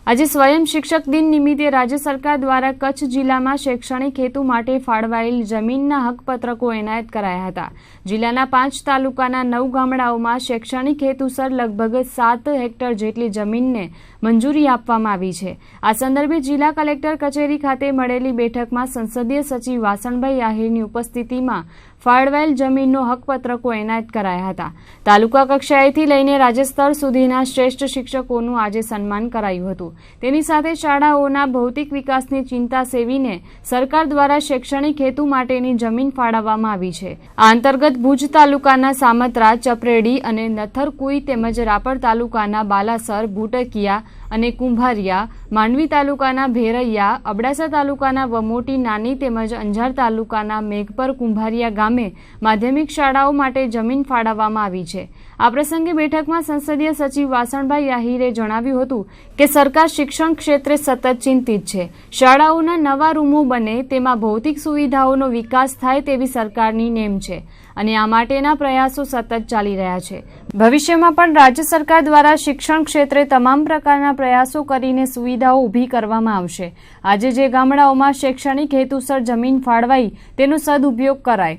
આજે સ્વયં શિક્ષક દિન નિમિત્તે રાજ્ય સરકાર દ્વારા કચ્છ જિલ્લામાં શૈક્ષણિક હેતુ માટે ફાળવાયેલ જમીનના હકપત્રકો એનાયત કરાયા હતા. જિલ્લાના 5 તાલુકાના 9 ગામડાઓમાં શૈક્ષણિક હેતુસર લગભગ 7 હેક્ટર જેટલી જમીનને મંજૂરી આપવામાં આવી છે. આ સંદર્ભે જિલ્લા કલેક્ટર કચેરી ખાતે મળેલી બેઠકમાં સંસદીય સચિવ વાસણભાઈ આહિરની ઉપસ્થિતિમાં ફાળવાયેલ જમીનનો હકપત્રકો એનાયત કરાયા હતા. તાલુકા કક્ષાએથી લઈને રાજ્ય સ્તર સુધીના શ્રેષ્ઠ શિક્ષકોનું આજે સન્માન કરાયું હતું. તેની સાથે શાળાઓના ભૌતિક વિકાસની ચિંતા સેવીને સરકાર દ્વારા શૈક્ષણિક હેતુ માટેની જમીન ફાળવવામાં આવી છે. આ અંતર્ગત ભુજ તાલુકાના સામત્રા, ચપરેડી અને નથરકુઈ તેમજ રાપર તાલુકાના બાલાસર, ભૂટકિયા અને કુંભારિયા, માંડવી તાલુકાના ભેરૈયા, અબડાસા તાલુકાના વમોટી નાની તેમજ અંજાર તાલુકાના મેઘપર કુંભારિયા ગામે માધ્યમિક શાળાઓ માટે જમીન ફાળવવામાં આવી છે. આ પ્રસંગે બેઠકમાં સંસદીય સચિવ વાસણભાઈ આહિરે જણાવ્યું હતું કે સરકાર શિક્ષણ ક્ષેત્રે સતત ચિંતિત છે. શાળાઓના નવા રૂમો બને, તેમાં ભૌતિક સુવિધાઓનો વિકાસ થાય તેવી સરકારની નેમ છે અને આ માટેના પ્રયાસો સતત ચાલી રહ્યા છે. ભવિષ્યમાં પણ રાજ્ય સરકાર દ્વારા શિક્ષણ ક્ષેત્રે તમામ પ્રકારના પ્રયાસો કરીને સુવિધાઓ ઊભી કરવામાં આવશે. આજે જે ગામડાઓમાં શૈક્ષણિક હેતુસર જમીન ફાળવાઈ તેનો સદુપયોગ કરાય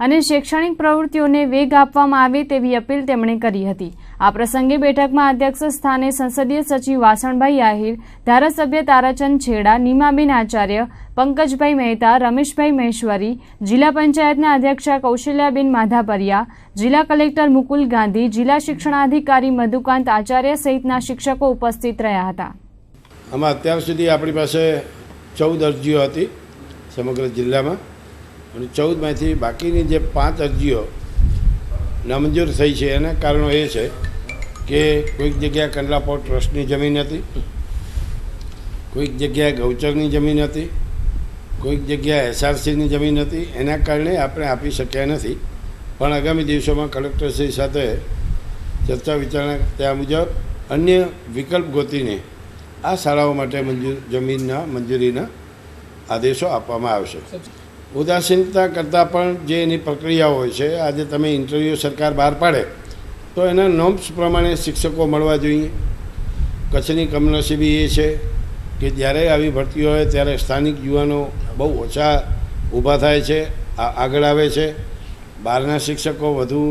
અને શૈક્ષણિક પ્રવૃત્તિઓને વેગ આપવામાં આવે તેવી અપીલ તેમણે કરી હતી. આ પ્રસંગે બેઠકમાં અધ્યક્ષ સ્થાને સંસદીય સચિવ વાસણભાઈ આહિર, ધારાસભ્ય તારાચંદ છેડા, નીમાબેન આચાર્ય, પંકજભાઈ મહેતા, રમેશભાઈ મહેશ્વરી, જિલ્લા પંચાયતના અધ્યક્ષા કૌશલ્યાબેન માધાપરિયા, જિલ્લા કલેક્ટર મુકુલ ગાંધી, જિલ્લા શિક્ષણાધિકારી મધુકાંત આચાર્ય સહિતના શિક્ષકો ઉપસ્થિત રહ્યા હતા. આમાં અત્યાર સુધી આપણી પાસે 14 અરજીઓ હતી સમગ્ર જિલ્લામાં, અને 14માંથી બાકીની જે 5 અરજીઓ નામંજૂર થઈ છે એના કારણો એ છે કે કોઈક જગ્યાએ કંડલાપોર ટ્રસ્ટની જમીન હતી, કોઈક જગ્યાએ ગૌચરની જમીન હતી, કોઈક જગ્યાએ SRCની જમીન હતી. એના કારણે આપણે આપી શક્યા નથી. પણ આગામી દિવસોમાં કલેક્ટરશ્રી સાથે ચર્ચા વિચારણા થયા મુજબ અન્ય વિકલ્પ ગોતીને આ શાળાઓ માટે જમીનના મંજૂરીના આદેશો આપવામાં આવશે. ઉદાસીનતા કરતાં પણ જે એની પ્રક્રિયાઓ હોય છે, આજે તમે ઇન્ટરવ્યૂ સરકાર બહાર પાડે તો એના નોર્મ્સ પ્રમાણે શિક્ષકો મળવા જોઈએ. કચ્છની કમનસીબી એ છે કે જ્યારે આવી ભરતીઓ હોય ત્યારે સ્થાનિક યુવાનો બહુ ઓછા ઊભા થાય છે, આગળ આવે છે. બહારના શિક્ષકો વધુ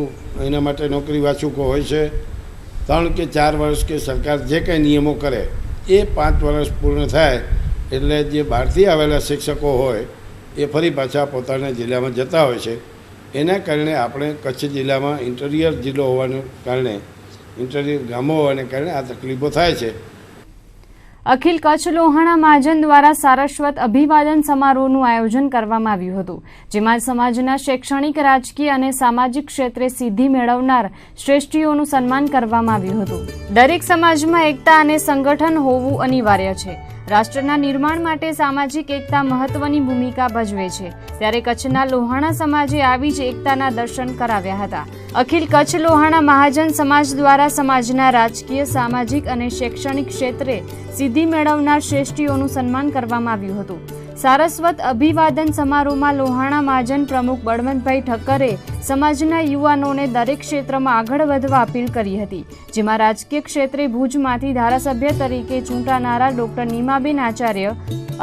એના માટે નોકરી વાચુકો હોય છે. 3 કે 4 વર્ષ કે સરકાર જે કંઈ નિયમો કરે એ 5 વર્ષ પૂર્ણ થાય એટલે જે બહારથી આવેલા શિક્ષકો હોય એ ફરી પાછા પોતાના જિલ્લામાં જતા હોય છે. એના કારણે આપણે કચ્છ જિલ્લામાં ઇન્ટિરિયર જિલ્લો હોવાને કારણે, ઇન્ટિરિયર ગામો હોવાને કારણે આ તકલીફો થાય છે. અખિલ કચ્છ લોહાણા મહાજન દ્વારા સારસ્વત અભિવાદન સમારોહનું આયોજન કરવામાં આવ્યું હતું, જેમાં સમાજના શૈક્ષણિક, રાજકીય અને સામાજિક ક્ષેત્રે સિદ્ધિ મેળવનાર શ્રેષ્ઠીઓનું સન્માન કરવામાં આવ્યું હતું. દરેક સમાજમાં એકતા અને સંગઠન હોવું અનિવાર્ય છે. રાષ્ટ્રના નિર્માણ માટે સામાજિક એકતા મહત્વની ભૂમિકા ભજવે છે, ત્યારે કચ્છના લોહાણા સમાજે આવી જ એકતાના દર્શન કરાવ્યા હતા. અખિલ કચ્છ લોહાણા મહાજન સમાજ દ્વારા સમાજના રાજકીય, સામાજિક અને શૈક્ષણિક ક્ષેત્રે સિદ્ધિ મેળવનાર શ્રેષ્ઠીઓનું સન્માન કરવામાં આવ્યું હતું. સારસ્વત અભિવાદન સમારોહમાં લોહાણા મહાજન પ્રમુખ બળવંતભાઈ ઠક્કરે સમાજના યુવાનોને દરેક ક્ષેત્રમાં આગળ વધવા અપીલ કરી હતી, જેમાં રાજકીય ક્ષેત્રે ભુજમાંથી ધારાસભ્ય તરીકે ચૂંટાનારા ડોક્ટર નીમાબેન આચાર્ય,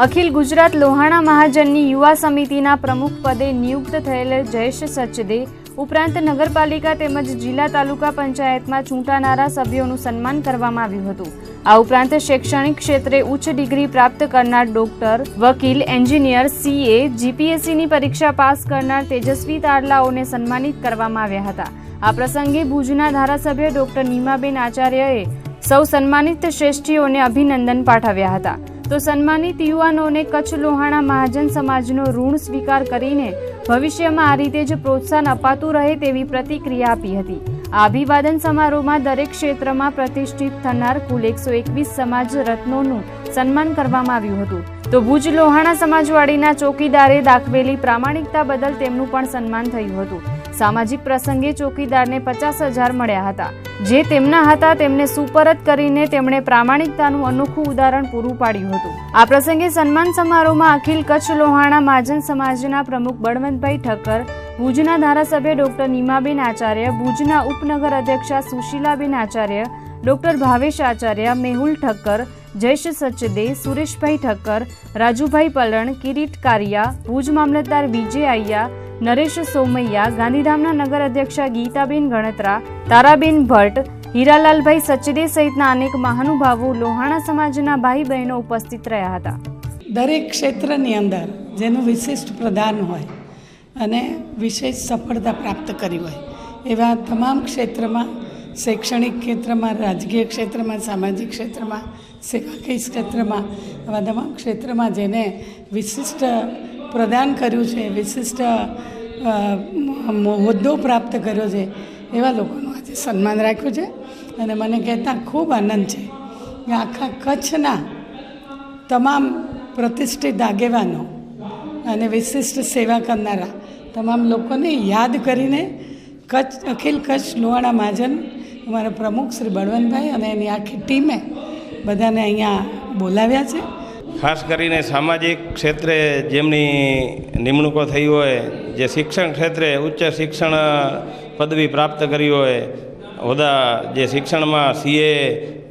અખિલ ગુજરાત લોહાણા મહાજનની યુવા સમિતિના પ્રમુખ પદે નિયુક્ત થયેલ જયેશ સચદે ઉપરાંત નગરપાલિકા તેમજ જિલ્લા તાલુકા પંચાયતમાં ચૂંટાનારા સભ્યોનું સન્માન કરવામાં આવ્યું હતું. આ ઉપરાંત શૈક્ષણિક ક્ષેત્રે ઉચ્ચ ડિગ્રી પ્રાપ્ત કરનાર ડોક્ટર, વકીલ, એન્જિનિયર, CA, GPSCની પરીક્ષા પાસ કરનાર તેજસ્વી તારલાઓને સન્માનિત કરવામાં આવ્યા હતા. આ પ્રસંગે ભુજના ધારાસભ્ય ડોક્ટર નીમાબેન આચાર્યએ સૌ સન્માનિત શ્રેષ્ઠીઓને અભિનંદન પાઠવ્યા હતા. તો સન્માનિત યુવાનોને કચ્છ લોહાણા મહાજન સમાજનો ઋણ સ્વીકાર કરીને ભવિષ્યમાં આ રીતે જ પ્રોત્સાહન અપાતું રહે તેવી પ્રતિક્રિયા આપી હતી. આ અભિવાદન સમારોહમાં દરેક ક્ષેત્રમાં પ્રતિષ્ઠિત થનાર કુલ 121 સમાજ રત્નોનું સન્માન કરવામાં આવ્યું હતું. તો ભુજ લોહાણા સમાજવાડીના ચોકીદારે દાખવેલી પ્રામાણિકતા બદલ તેમનું પણ સન્માન થયું હતું. સામાજિક પ્રસંગે ચોકીદારને 50,000 મળ્યા હતા, જે તેમના હતા તેમને સુપરત કરીને તેમણે પ્રામાણિકતાનું અનોખું ઉદાહરણ પૂરું પાડ્યું હતું. આ પ્રસંગે સન્માન સમારોહમાં અખિલ કચ્છ લોહાણા મહાજન સમાજના પ્રમુખ બળવંતભાઈ ઠક્કર, ભુજના ધારાસભ્ય ડોક્ટર નીમાબેન આચાર્ય, ભુજના ઉપનગર અધ્યક્ષા સુશીલાબેન આચાર્ય, ડોક્ટર ભાવેશ આચાર્ય, મેહુલ ઠક્કર, જયેશ સચદે, સુરેશભાઈ ઠક્કર, રાજુભાઈ પલણ, કિરીટ કારિયા, ભુજ મામલતદાર વિજય આయ్યા, નરેશ સોમૈયા, ગાંધીધામના નગર અધ્યક્ષા ગીતાબેન ગણત્રા, તારાબેન ભટ્ટ, હીરાલાલભાઈ સચદે સહિતના અનેક મહાનુભાવો લોહાણા સમાજના ભાઈ બહેનો ઉપસ્થિત રહ્યા હતા. દરેક ક્ષેત્રની અંદર જેનું વિશિષ્ટ પ્રદાન હોય અને વિશેષ સફળતા પ્રાપ્ત કરી હોય એવા તમામ ક્ષેત્રમાં, શૈક્ષણિક ક્ષેત્રમાં, રાજકીય ક્ષેત્રમાં, સામાજિક ક્ષેત્રમાં, સેવાકીય ક્ષેત્રમાં, આવા તમામ ક્ષેત્રમાં જેને વિશિષ્ટ પ્રદાન કર્યું છે, વિશિષ્ટ હોદ્દો પ્રાપ્ત કર્યો છે એવા લોકોનું આજે સન્માન રાખ્યું છે. અને મને કહેતા ખૂબ આનંદ છે કે આખા કચ્છના તમામ પ્રતિષ્ઠિત આગેવાનો અને વિશિષ્ટ સેવા કરનારા તમામ લોકોને યાદ કરીને અખિલ કચ્છ લોહાણા મહાજન અમારા પ્રમુખ શ્રી બળવંતભાઈ અને એની આખી ટીમે બધાને અહીંયા બોલાવ્યા છે. ખાસ કરીને સામાજિક ક્ષેત્રે જેમની નિમણૂકો થઈ હોય, જે શિક્ષણ ક્ષેત્રે ઉચ્ચ શિક્ષણ પદવી પ્રાપ્ત કરી હોય, હોદ્દા જે શિક્ષણમાં CA,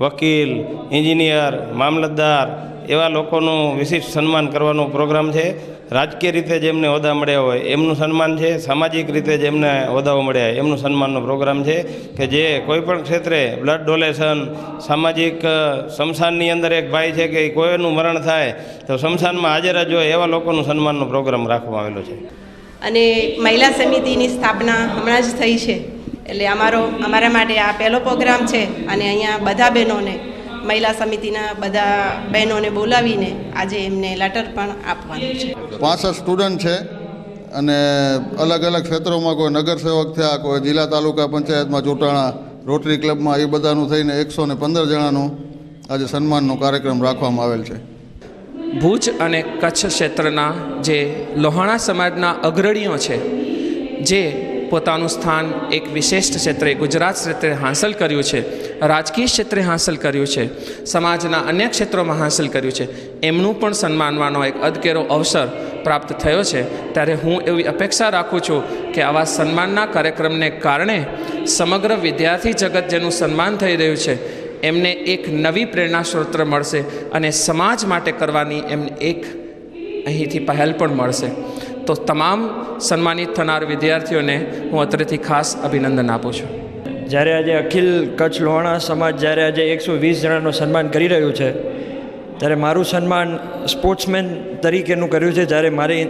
વકીલ, એન્જિનિયર, મામલતદાર એવા લોકોનું વિશિષ્ટ સન્માન કરવાનો પ્રોગ્રામ છે. રાજકીય રીતે જેમને હોદ્દા મળ્યા હોય એમનું સન્માન છે, સામાજિક રીતે જેમને હોદ્દાઓ મળ્યા એમનું સન્માનનો પ્રોગ્રામ છે કે જે કોઈપણ ક્ષેત્રે બ્લડ ડોનેશન, સામાજિક સ્મશાનની અંદર એક ભાઈ છે કે કોઈનું મરણ થાય તો સ્મશાનમાં હાજર જ હોય એવા લોકોનું સન્માનનો પ્રોગ્રામ રાખવામાં આવેલો છે. અને મહિલા સમિતિની સ્થાપના હમણાં જ થઈ છે, એટલે અમારા માટે આ પહેલો પ્રોગ્રામ છે. અને અહીંયા બધા બહેનોને, મહિલા સમિતિના બધા બહેનોને બોલાવીને આજે એમને લેટર પણ આપવાનું છે. 65 સ્ટુડન્ટ છે અને અલગ અલગ ક્ષેત્રોમાં કોઈ નગરસેવક થયા, કોઈ જિલ્લા તાલુકા પંચાયતમાં ચૂંટાણા, રોટરી ક્લબમાં, એ બધાનું થઈને 115 જણાનું આજે સન્માનનો કાર્યક્રમ રાખવામાં આવેલ છે. ભુજ અને કચ્છ ક્ષેત્રના જે લોહાણા સમાજના અગ્રણીઓ છે, જે પોતાનું સ્થાન એક વિશિષ્ટ ક્ષેત્રે ગુજરાત ક્ષેત્રે હાંસલ કર્યું છે, રાજકીય ક્ષેત્રે હાંસલ કર્યું છે, સમાજના અન્ય ક્ષેત્રોમાં હાંસલ કર્યું છે, એમનું પણ સન્માનવાનો એક અદકેરો અવસર પ્રાપ્ત થયો છે, ત્યારે હું એવી અપેક્ષા રાખું છું કે આવા સન્માનના કાર્યક્રમને કારણે સમગ્ર વિદ્યાર્થી જગત જેનું સન્માન થઈ રહ્યું છે એમને એક નવી પ્રેરણા સ્ત્રોત મળશે અને સમાજ માટે કરવાની એમને એક અહીંથી પહેલ પણ મળશે. તો તમામ સન્માનિત થનાર વિદ્યાર્થીઓને હું અત્રેથી ખાસ અભિનંદન આપું છું. જ્યારે આજે અખિલ કચ્છ લોહાણા સમાજ જ્યારે આજે 120 જણાનું સન્માન કરી રહ્યું છે, ત્યારે મારું સન્માન સ્પોર્ટ્સમેન તરીકેનું કર્યું છે. જ્યારે મારી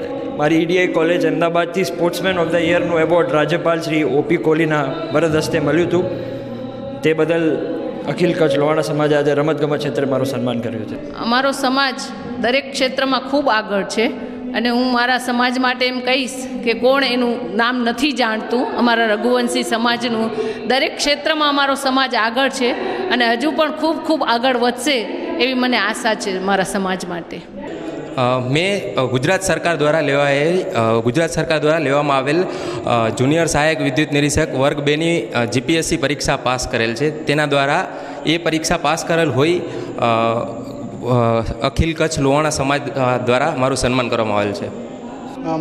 ઈડીઆઈ કોલેજ અમદાવાદથી સ્પોર્ટ્સમેન ઓફ ધ યરનું એવોર્ડ રાજ્યપાલ શ્રી ઓપી કોહલીના વરદ હસ્તે મળ્યું હતું. તે બદલ અખિલ કચ્છ લોહાણા સમાજે આજે રમતગમત ક્ષેત્રે મારું સન્માન કર્યું છે. અમારો સમાજ દરેક ક્ષેત્રમાં ખૂબ આગળ છે અને હું મારા સમાજ માટે એમ કહીશ કે કોણ એનું નામ નથી જાણતું. અમારા રઘુવંશી સમાજનું દરેક ક્ષેત્રમાં અમારો સમાજ આગળ છે અને હજુ પણ ખૂબ ખૂબ આગળ વધશે એવી મને આશા છે મારા સમાજ માટે. મેં ગુજરાત સરકાર દ્વારા લેવામાં આવેલ જુનિયર સહાયક વિદ્યુત નિરીક્ષક વર્ગ 2ની જીપીએસસી પરીક્ષા પાસ કરેલ છે. તેના દ્વારા એ પરીક્ષા પાસ કરેલ હોય અખિલ કચ્છ લોહાણા સમાજ દ્વારા મારું સન્માન કરવામાં આવેલ છે.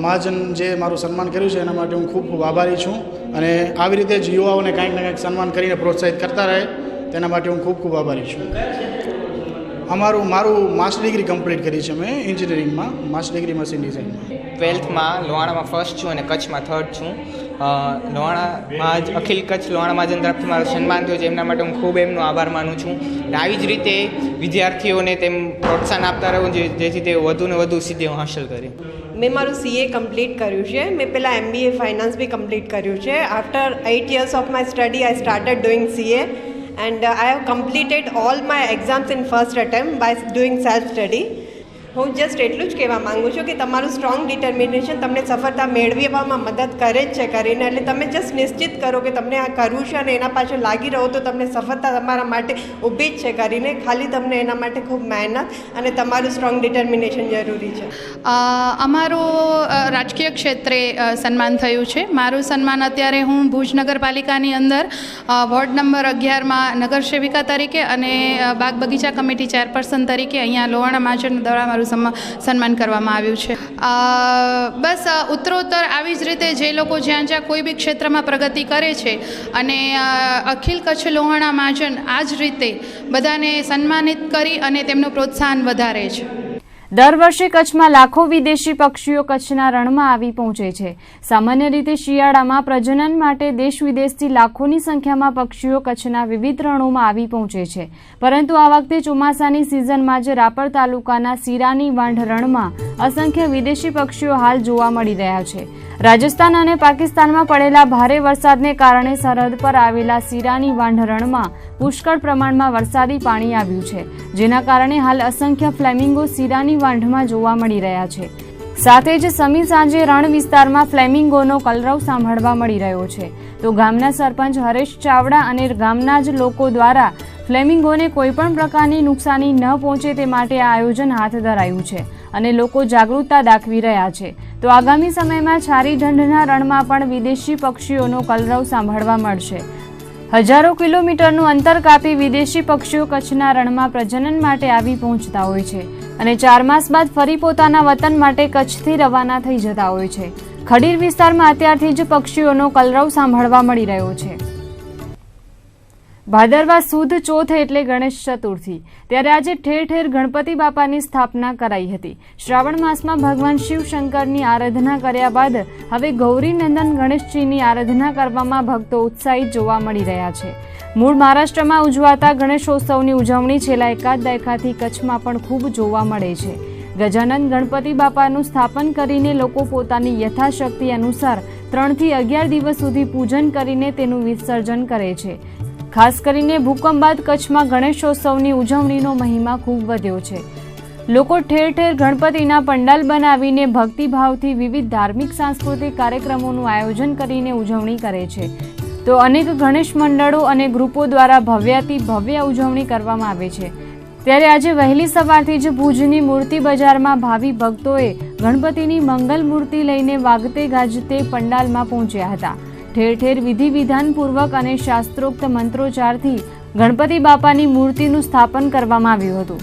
મહાજન જે મારું સન્માન કર્યું છે એના માટે હું ખૂબ ખૂબ આભારી છું અને આવી રીતે જ યુવાઓને કાંઈક ને કાંઈક સન્માન કરીને પ્રોત્સાહિત કરતા રહે તેના માટે હું ખૂબ ખૂબ આભારી છું. મારું માસ્ટર ડિગ્રી કમ્પ્લીટ કરી છે મેં એન્જિનિયરિંગમાં, માસ્ટર ડિગ્રી મશીન ડિઝાઇનમાં. 12થમાં લોહાણામાં ફર્સ્ટ છું અને કચ્છમાં થર્ડ છું. લોહાણામાં જ અખિલ કચ્છ લોહાણા મહાજન તરફથી મારું સન્માન થયું છે, એમના માટે હું ખૂબ એમનો આભાર માનું છું. અને આવી જ રીતે વિદ્યાર્થીઓને તેમ પ્રોત્સાહન આપતા રહું જેથી તે વધુ ને વધુ સિદ્ધિઓ હાંસલ કરે. મેં મારું CA કમ્પ્લીટ કર્યું છે. મેં પહેલાં MBA ફાઇનાન્સ બી કમ્પ્લીટ કર્યું છે. After 8 years of my study I started doing CA and I have completed all my exams in first attempt by doing self study. હું જસ્ટ એટલું જ કહેવા માગું છું કે તમારું સ્ટ્રોંગ ડિટર્મિનેશન તમને સફળતા મેળવવામાં મદદ કરે જ છે કરીને, એટલે તમે જસ્ટ નિશ્ચિત કરો કે તમને આ કરવું છે અને એના પાછળ લાગી રહો તો તમને સફળતા તમારા માટે ઊભી જ છે કરીને. ખાલી તમને એના માટે ખૂબ મહેનત અને તમારું સ્ટ્રોંગ ડિટર્મિનેશન જરૂરી છે. અમારું રાજકીય ક્ષેત્રે સન્માન થયું છે. મારું સન્માન અત્યારે હું ભુજ નગરપાલિકાની અંદર વોર્ડ નંબર 11માં નગર સેવિકા તરીકે અને બાગ બગીચા કમિટી ચેરપર્સન તરીકે અહીંયા લોહાણા મહાજન દ્વારા સન્માન કરવામાં આવ્યું છે. બસ ઉત્તરોત્તર આવી જ રીતે જે લોકો જ્યાં કોઈ બી ક્ષેત્રમાં પ્રગતિ કરે છે અને અખિલ કચ્છ લોહાણા મહાજન આ જ રીતે બધાને સન્માનિત કરી અને તેમનું પ્રોત્સાહન વધારે છે. દર વર્ષે કચ્છમાં લાખો વિદેશી પક્ષીઓ કચ્છના રણમાં આવી પહોંચે છે. સામાન્ય રીતે શિયાળામાં પ્રજનન માટે દેશ વિદેશથી લાખોની સંખ્યામાં પક્ષીઓ કચ્છના વિવિધ રણોમાં આવી પહોંચે છે. પરંતુ આ વખતે ચોમાસાની સિઝનમાં જ રાપર તાલુકાના સિરાની વાંઢ રણમાં અસંખ્ય વિદેશી પક્ષીઓ હાલ જોવા મળી રહ્યા છે. રાજસ્થાન અને પાકિસ્તાનમાં પડેલા ભારે વરસાદને કારણે સરહદ પર આવેલા સિરાની વાંઢ રણમાં પુષ્કળ પ્રમાણમાં વરસાદી પાણી આવ્યું છે, જેના કારણે હાલ અસંખ્ય ફ્લેમિંગો સિરાની વાંઢમાં જોવા મળી રહ્યા છે. સાથે જ સમી સાંજે રણ વિસ્તારમાં ફ્લેમિંગોનો કલરવ સાંભળવા મળી રહ્યો છે. તો ગામના સરપંચ હરેશ ચાવડા અને ગામના જ લોકો દ્વારા ફ્લેમિંગોને કોઈપણ પ્રકારની નુકસાની ન પહોંચે તે માટે આ આયોજન હાથ ધરાયું છે અને લોકો જાગૃતતા દાખવી રહ્યા છે. તો આગામી સમયમાં છારીઢંઢના રણમાં પણ વિદેશી પક્ષીઓનો કલરવ સાંભળવા મળશે. હજારો કિલોમીટરનું અંતર કાપી વિદેશી પક્ષીઓ કચ્છના રણમાં પ્રજનન માટે આવી પહોંચતા હોય છે અને 4 માસ બાદ ફરી પોતાના વતન માટે કચ્છથી રવાના થઈ જતા હોય છે. ખડીર વિસ્તારમાં અત્યારથી જ પક્ષીઓનો કલરવ સાંભળવા મળી રહ્યો છે. ભાદરવા સુદ ચોથ એટલે ગણેશ ચતુર્થી, ત્યારે આજે ઠેર ઠેર ગણપતિ બાપાની સ્થાપના કરાઈ હતી. શ્રાવણ માસમાં ભગવાન શિવ શંકરની આરાધના કર્યા બાદ હવે ગૌરીનંદન ગણેશજીની આરાધના કરવામાં ભક્તો ઉત્સાહિત જોવા મળી રહ્યા છે. મૂળ મહારાષ્ટ્રમાં ઉજવાતા ગણેશોત્સવની ઉજવણી છેલ્લા એકાદ દાયકાથી કચ્છમાં પણ ખૂબ જોવા મળે છે. ગજાનંદ ગણપતિ બાપાનું સ્થાપન કરીને લોકો પોતાની યથાશક્તિ અનુસાર 3 થી 11 દિવસ સુધી પૂજન કરીને તેનું વિસર્જન કરે છે. ખાસ કરીને ભૂકંપ બાદ કચ્છમાં ગણેશોત્સવની ઉજવણીનો મહિમા ખૂબ વધ્યો છે. લોકો ઠેર ઠેર ગણપતિના પંડાલ બનાવીને ભક્તિભાવથી વિવિધ ધાર્મિક સાંસ્કૃતિક કાર્યક્રમોનું આયોજન કરીને ઉજવણી કરે છે. તો અનેક ગણેશ મંડળો અને ગ્રુપો દ્વારા ભવ્યાતિ ભવ્ય ઉજવણી કરવામાં આવે છે. ત્યારે આજે વહેલી સવારથી જ ભુજની મૂર્તિ બજારમાં ભાવિ ભક્તોએ ગણપતિની મંગલ મૂર્તિ લઈને વાગતે ગાજતે પંડાલમાં પહોંચ્યા હતા. ઠેર ઠેર વિધિ વિધાનપૂર્વક અને શાસ્ત્રોક્ત મંત્રોચ્ચારથી ગણપતિ બાપાની મૂર્તિનું સ્થાપન કરવામાં આવ્યું હતું.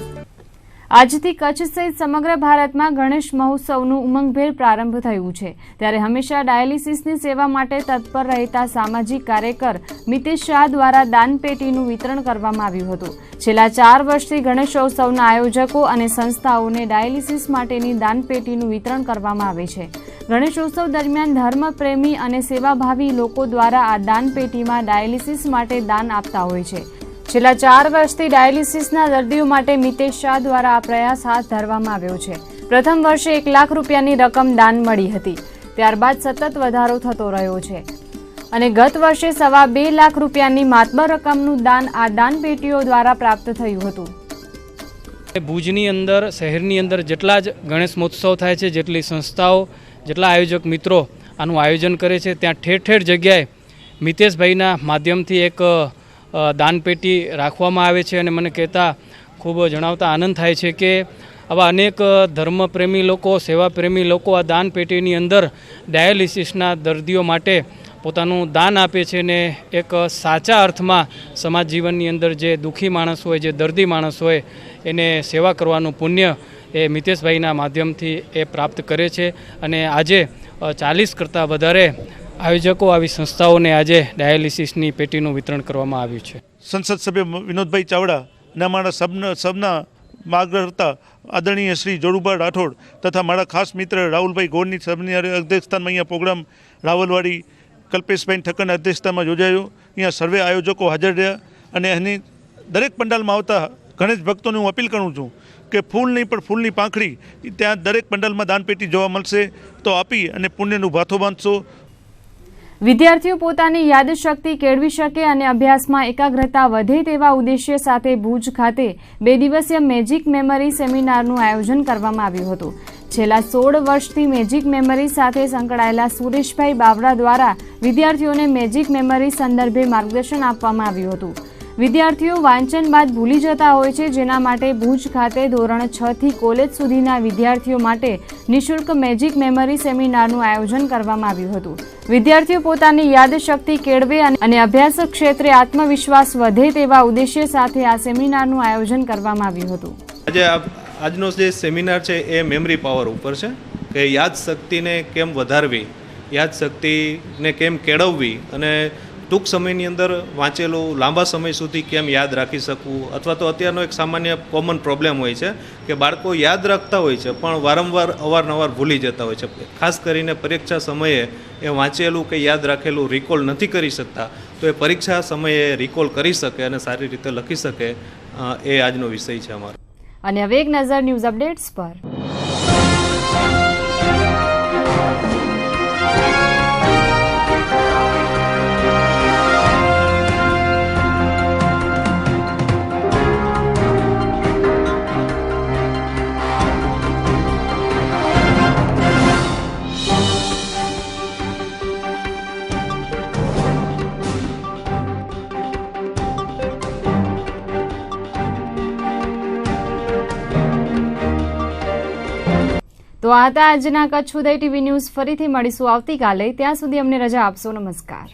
આજથી કચ્છ સહિત સમગ્ર ભારતમાં ગણેશ મહોત્સવનું ઉમંગભેર પ્રારંભ થયું છે. ત્યારે હંમેશા ડાયાલિસિસની સેવા માટે તત્પર રહેતા સામાજિક કાર્યકર મિતેશ શાહ દ્વારા દાનપેટીનું વિતરણ કરવામાં આવ્યું હતું. છેલ્લા 4 વર્ષથી ગણેશોત્સવના આયોજકો અને સંસ્થાઓને ડાયાલિસિસ માટેની દાનપેટીનું વિતરણ કરવામાં આવે છે. ગણેશોત્સવ દરમિયાન ધર્મપ્રેમી અને સેવાભાવી લોકો દ્વારા આ દાનપેટીમાં ડાયાલિસિસ માટે દાન આપતા હોય છે. છેલ્લા 4 વર્ષથી ડાયાલિસિસના દર્દીઓ માટે મિતેશ શાહ દ્વારા આ પ્રયાસ હાથ ધરવામાં આવ્યો છે. પ્રથમ વર્ષે 1 લાખ રૂપિયાની રકમ દાન મળી હતી. ત્યારબાદ સતત વધારો થતો રહ્યો છે અને ગત વર્ષે 2.25 લાખ રૂપિયાની માતબર રકમનું દાન આ દાનપેટીઓ દ્વારા પ્રાપ્ત થયું હતું. ભુજની અંદર શહેરની અંદર જેટલા જ ગણેશ મહોત્સવ થાય છે, જેટલી સંસ્થાઓ, જેટલા આયોજક મિત્રો આનું આયોજન કરે છે, ત્યાં ઠેર ઠેર જગ્યાએ મિતેશભાઈના માધ્યમથી એક દાનપેટી રાખવામાં આવે છે. અને મને કહેતા ખૂબ જણાવતા આનંદ થાય છે કે આવા અનેક ધર્મપ્રેમી લોકો, સેવાપ્રેમી લોકો આ દાનપેટીની અંદર ડાયાલિસિસના દર્દીઓ માટે પોતાનું દાન આપે છે ને એક સાચા અર્થમાં સમાજ જીવનની અંદર જે દુઃખી માણસ હોય, જે દર્દી માણસ હોય, એને સેવા કરવાનું પુણ્ય એ મિતેશભાઈના માધ્યમથી એ પ્રાપ્ત કરે છે. અને આજે 40 કરતાં વધારે આયોજકો, આવી સંસ્થાઓને આજે ડાયાલિસિસની પેટીનું વિતરણ કરવામાં આવ્યું છે. સંસદ સભ્ય વિનોદભાઈ ચાવડા અને અમારા સબના માર્ગદર્તા આદરણીય શ્રી જોડુભા રાઠોડ તથા મારા ખાસ મિત્ર રાહુલભાઈ ગોળની સબની અધ્યક્ષતામાં અહીંયા પ્રોગ્રામ રાવલવાડી કલ્પેશભાઈ ઠક્કરના અધ્યક્ષતામાં યોજાયો. અહીંયા સર્વે આયોજકો હાજર રહ્યા અને એની દરેક પંડાલમાં આવતા ગણેશ ભક્તોને હું અપીલ કરું છું કે ફૂલ નહીં પણ ફૂલની પાંખડી ત્યાં દરેક પંડાલમાં દાનપેટી જોવા મળશે તો આપી અને પુણ્યનું ભાથો બાંધશો. વિદ્યાર્થીઓ પોતાની યાદશક્તિ કેળવી શકે અને અભ્યાસમાં એકાગ્રતા વધે તેવા ઉદ્દેશ્ય સાથે ભુજ ખાતે 2 દિવસીય મેજિક મેમરી સેમિનારનું આયોજન કરવામાં આવ્યું હતું. છેલ્લા 16 વર્ષથી મેજિક મેમરી સાથે સંકળાયેલા સુરેશભાઈ બાવરા દ્વારા વિદ્યાર્થીઓને મેજિક મેમરી સંદર્ભે માર્ગદર્શન આપવામાં આવ્યું હતું. વિદ્યાર્થીઓ વાંચન બાદ ભૂલી જતા હોય છે, જેના માટે ભુજ ખાતે ધોરણ 6 થી કોલેજ સુધીના વિદ્યાર્થીઓ માટે નિઃશુલ્ક મેજિક મેમરી સેમિનારનું આયોજન કરવામાં આવ્યું હતું. વિદ્યાર્થીઓ પોતાની યાદશક્તિ કેળવે અને અભ્યાસ ક્ષેત્રે આત્મવિશ્વાસ વધે તેવા ઉદ્દેશ્ય સાથે આ સેમિનારનું આયોજન કરવામાં આવ્યું હતું. આજનો જે સેમિનાર છે એ મેમરી પાવર ઉપર છે કે યાદશક્તિને કેમ વધારવી, યાદશક્તિને કેમ કેળવવી અને ટૂંક સમયની અંદર વાંચેલું લાંબા સમય સુધી કેમ યાદ રાખી શકવું. અથવા તો અત્યારનો એક સામાન્ય કોમન પ્રોબ્લેમ હોય છે કે બાળકો યાદ રાખતા હોય છે પણ વારંવાર અવારનવાર ભૂલી જતા હોય છે. ખાસ કરીને પરીક્ષા સમયે એ વાંચેલું કે યાદ રાખેલું રિકોલ નથી કરી શકતા, તો એ પરીક્ષા સમયે રિકોલ કરી શકે અને સારી રીતે લખી શકે, એ આજનો વિષય છે અમારો. અને હવે એક નજર ન્યૂઝ અપડેટ્સ પર. તો આ હતા આજના કચ્છ ઉદય ટીવી ન્યૂઝ. ફરીથી મળીશું આવતીકાલે. ત્યાં સુધી અમને રજા આપશો. નમસ્કાર.